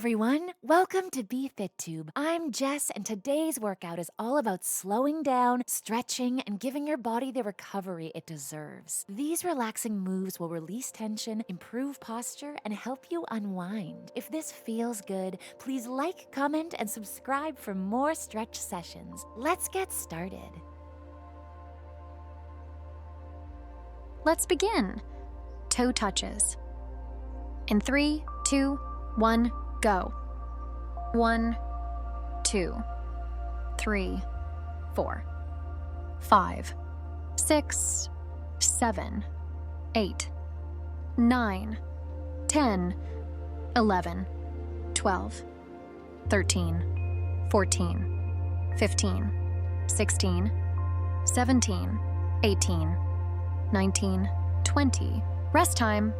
everyone. Welcome to BFITTUBE. I'm Jess, and today's workout is all about slowing down, stretching, and giving your body the recovery it deserves. These relaxing moves will release tension, improve posture, and help you unwind. If this feels good, please like, comment, and subscribe for more stretch sessions. Let's get started. Let's begin. Toe touches. In 3, 2, 1, go. 1, 2, 3, 4, 5, 6, 7, 8, 9, 10, 11, 12, 13, 14, 15, 16, 17, 18, 19, 20. Rest time.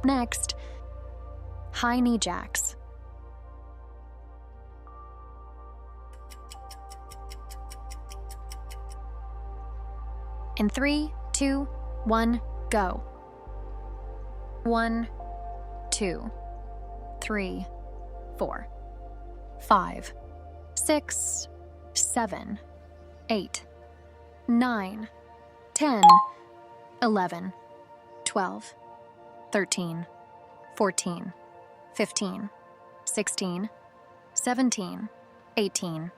Next, high knee jacks. In 3, 2, 1, go. 1, 2, 3, 4, 5, 6, 7, 8, 9, 10, 11, 12, 13, 14, 15, 16, 17, 18,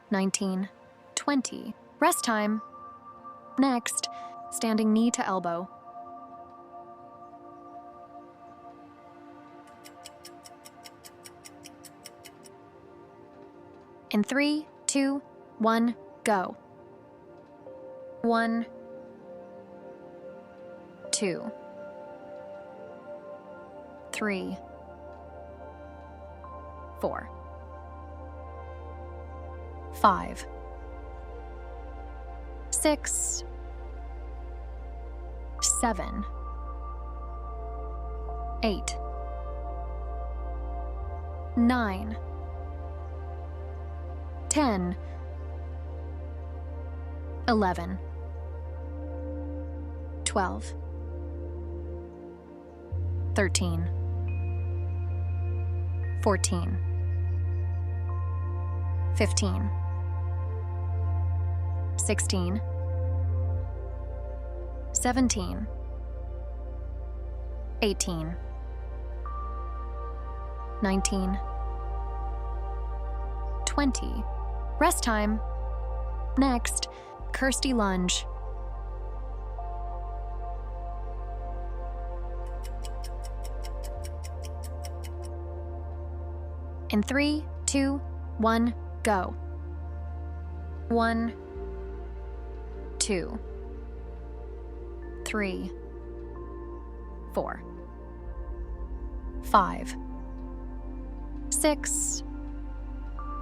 19, 20. Rest time. Next, standing knee to elbow. In 3, 2, 1, go. 1, 2, 3, 4, 5, 6, 7, 8, 9, 10, 11, 12, 13, 14, 15, 16, 17, 18, 19, 20. Rest time. Next, Kirsty lunge. In 3, 2, 1, go. 1, 2, 3, 4, 5, 6,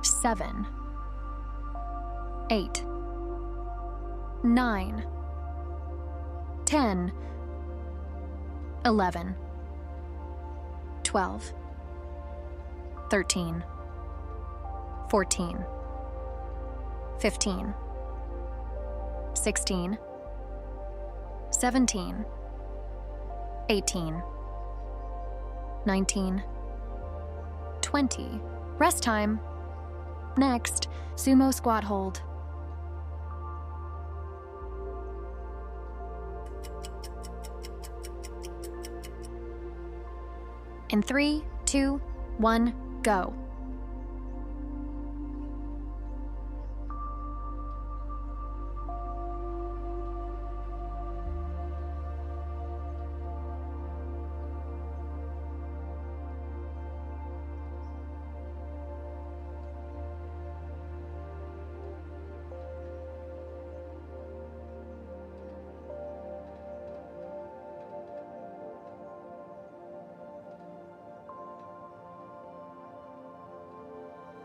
7, 8, 9, 10, 11, 12, 13, 14, 15, 16, 17, 18, 19, 20. Rest time. Next, sumo squat hold. In 3, 2, 1, go.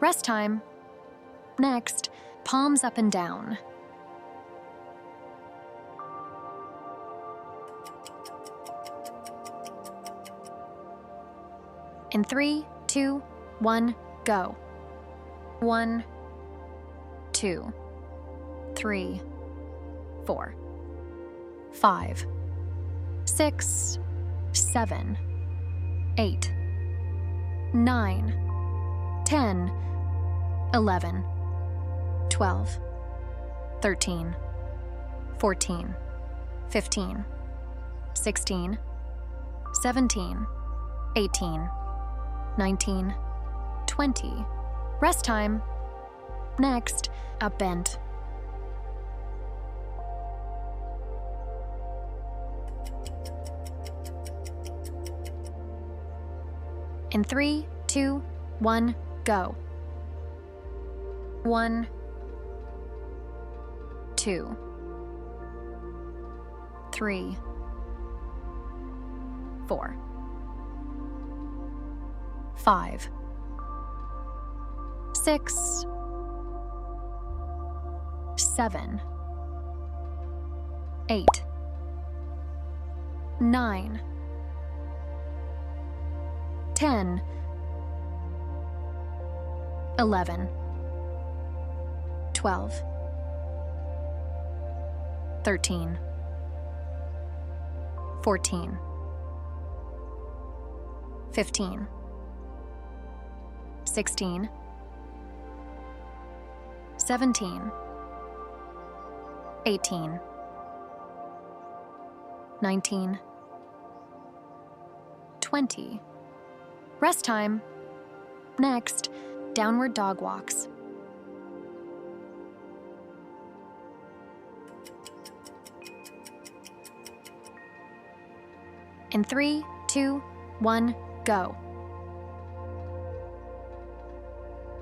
Rest time. Next, palms up and down. In 3, 2, 1, go. 1, 2, 3, 4, 5, 6, 7, 8, 9, 10, 11, 12, 13, 14, 15, 16, 17, 18, 19, 20. Rest time. Next, up bend. In 3, 2, 1, go. 1, 2, 3, 4, 5, 6, 7, 8, 9, 10, 11, 12, 13, 14, 15, 16, 17, 18, 19, 20. Rest time. Next, downward dog walks. In 3, 2, 1, go.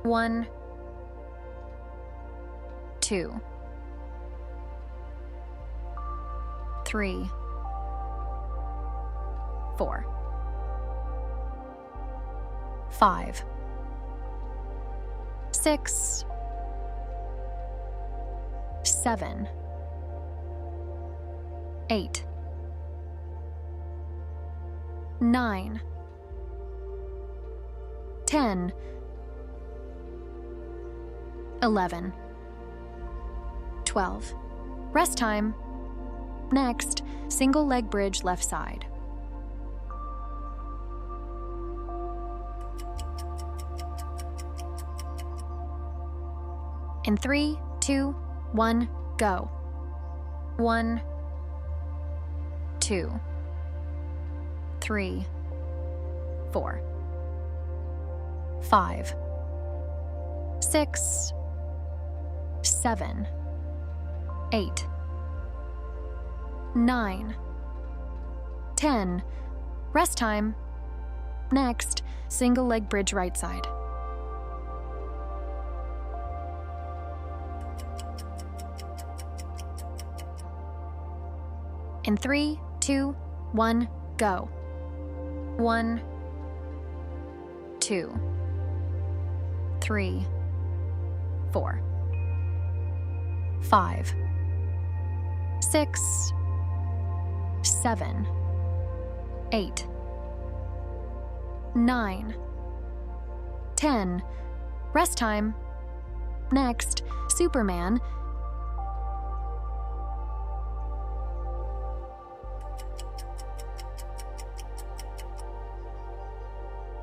1, 2, 3, 4, 5, 6, 7, 8, 9, 10, 11, 12. Rest time. Next, single leg bridge left side. In 3, 2, 1, go. 1, 2, 3, 4, 5, 6, 7, 8, 9, 10. Rest time. Next, single leg bridge right side. In 3, 2, 1, go. 1, 2, 3, 4, 5, 6, 7, 8, 9, 10. Rest time. Next, Superman.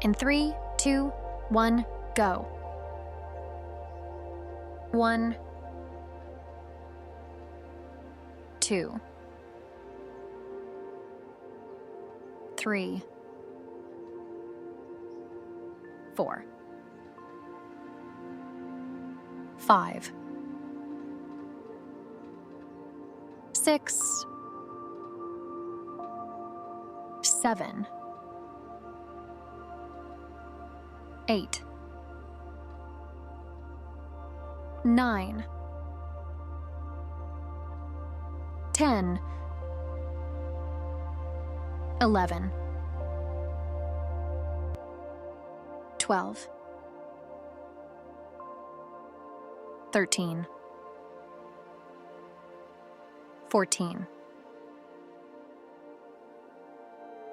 In 3, 2, 1, go. 1, 2, 3, 4, 5, 6, 7, 8, 9, 10, 11, 12, 13, 14,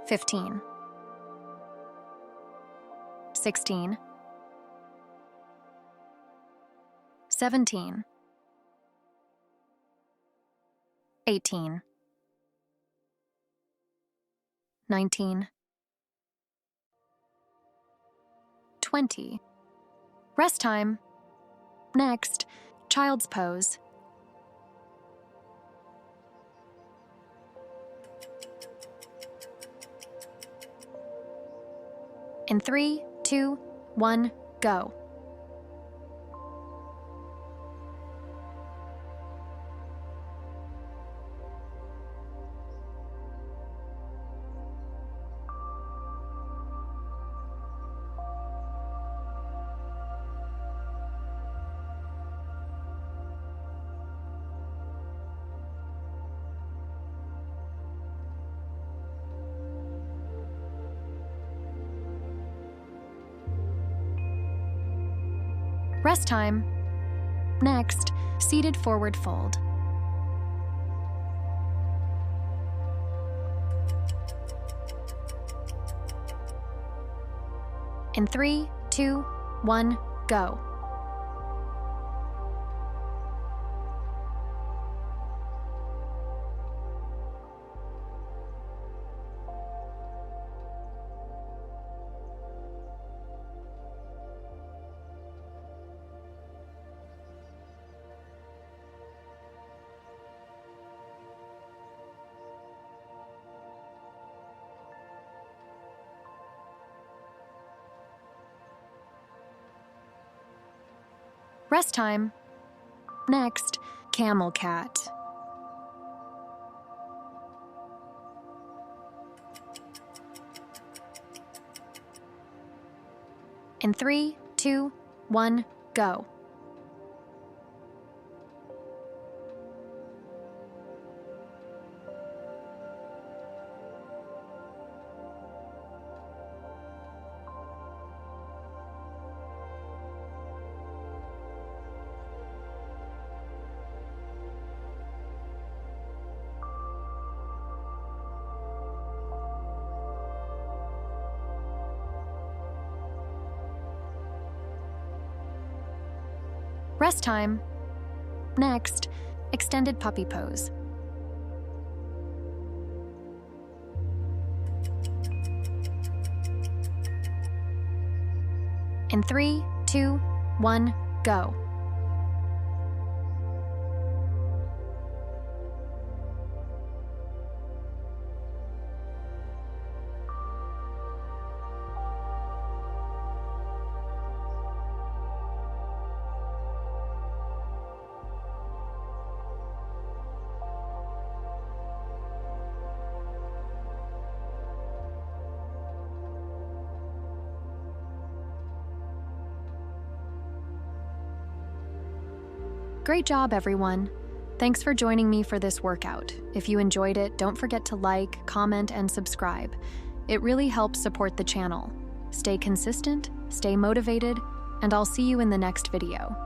15, 16, 17, 18, 19, 20. Rest time. Next, child's pose. In 3, 2, 1, go. Rest time. Next, seated forward fold. In 3, 2, 1, go. Rest time. Next, camel cat. In 3, 2, 1, go. Rest time. Next, extended puppy pose. In 3, 2, 1, go. Great job, everyone. Thanks for joining me for this workout. If you enjoyed it, don't forget to like, comment, and subscribe. It really helps support the channel. Stay consistent, stay motivated, and I'll see you in the next video.